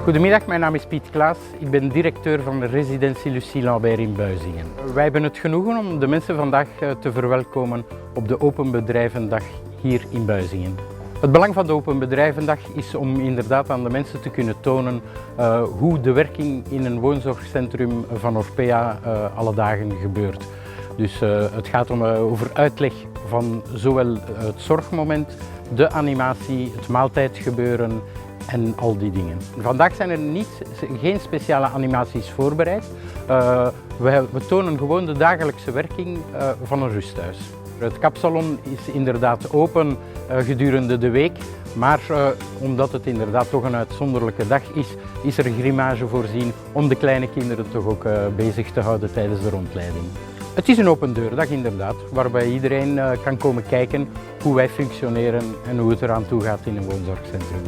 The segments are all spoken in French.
Goedemiddag, mijn naam is Piet Klaas. Ik ben directeur van de residentie Lucie Lambert in Buizingen. Wij hebben het genoegen om de mensen vandaag te verwelkomen op de Open Bedrijvendag hier in Buizingen. Het belang van de Open Bedrijvendag is om inderdaad aan de mensen te kunnen tonen hoe de werking in een woonzorgcentrum van Orpea alle dagen gebeurt. Dus het gaat over uitleg van zowel het zorgmoment, de animatie, het maaltijdgebeuren en al die dingen. Vandaag zijn er geen speciale animaties voorbereid. We tonen gewoon de dagelijkse werking van een rusthuis. Het kapsalon is inderdaad open gedurende de week, maar omdat het inderdaad toch een uitzonderlijke dag is, is er grimage voorzien om de kleine kinderen toch ook bezig te houden tijdens de rondleiding. Het is een open deurdag inderdaad, waarbij iedereen kan komen kijken hoe wij functioneren en hoe het eraan toe gaat in een woonzorgcentrum.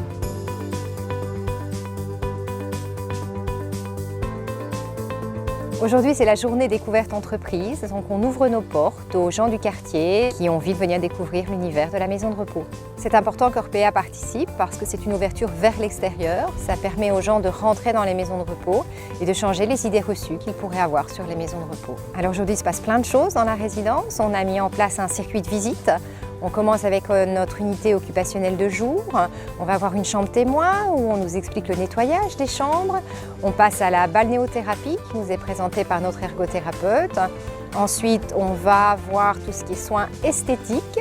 Aujourd'hui, c'est la journée découverte entreprise, donc on ouvre nos portes aux gens du quartier qui ont envie de venir découvrir l'univers de la maison de repos. C'est important qu'Orpea participe parce que c'est une ouverture vers l'extérieur. Ça permet aux gens de rentrer dans les maisons de repos et de changer les idées reçues qu'ils pourraient avoir sur les maisons de repos. Alors aujourd'hui, il se passe plein de choses dans la résidence. On a mis en place un circuit de visite. On commence avec notre unité occupationnelle de jour. On va avoir une chambre témoin où on nous explique le nettoyage des chambres. On passe à la balnéothérapie qui nous est présentée par notre ergothérapeute. Ensuite, on va voir tout ce qui est soins esthétiques.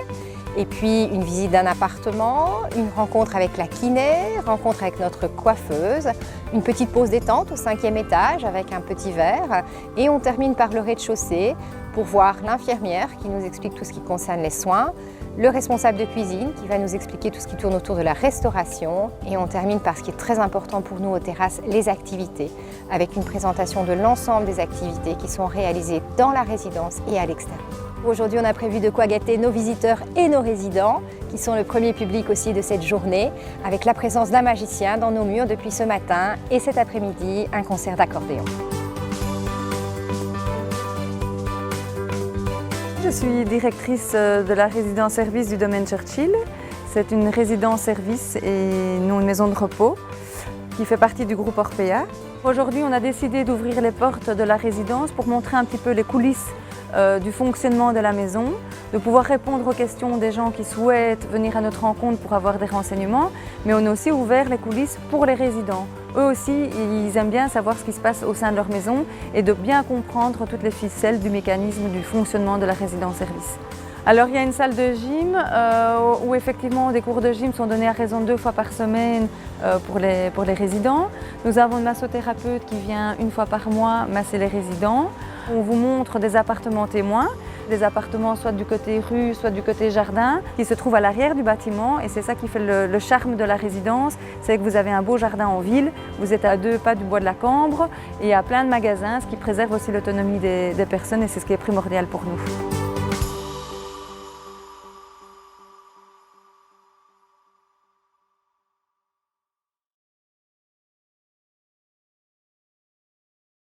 Et puis une visite d'un appartement, une rencontre avec la kiné, rencontre avec notre coiffeuse, une petite pause détente au 5e étage avec un petit verre et on termine par le rez-de-chaussée pour voir l'infirmière qui nous explique tout ce qui concerne les soins, le responsable de cuisine qui va nous expliquer tout ce qui tourne autour de la restauration et on termine par ce qui est très important pour nous aux terrasses, les activités, avec une présentation de l'ensemble des activités qui sont réalisées dans la résidence et à l'extérieur. Aujourd'hui, on a prévu de quoi gâter nos visiteurs et nos résidents, qui sont le premier public aussi de cette journée, avec la présence d'un magicien dans nos murs depuis ce matin et cet après-midi, un concert d'accordéon. Je suis directrice de la résidence-service du domaine Churchill. C'est une résidence-service et non une maison de repos qui fait partie du groupe Orpea. Aujourd'hui, on a décidé d'ouvrir les portes de la résidence pour montrer un petit peu les coulisses du fonctionnement de la maison, de pouvoir répondre aux questions des gens qui souhaitent venir à notre rencontre pour avoir des renseignements, mais on a aussi ouvert les coulisses pour les résidents. Eux aussi, ils aiment bien savoir ce qui se passe au sein de leur maison et de bien comprendre toutes les ficelles du mécanisme du fonctionnement de la résidence-service. Alors il y a une salle de gym où effectivement des cours de gym sont donnés à raison de 2 fois par semaine pour les résidents. Nous avons une massothérapeute qui vient 1 fois par mois masser les résidents. On vous montre des appartements témoins, des appartements soit du côté rue, soit du côté jardin, qui se trouvent à l'arrière du bâtiment et c'est ça qui fait le charme de la résidence, c'est que vous avez un beau jardin en ville, vous êtes à 2 pas du bois de la Cambre et il y a plein de magasins, ce qui préserve aussi l'autonomie des personnes et c'est ce qui est primordial pour nous.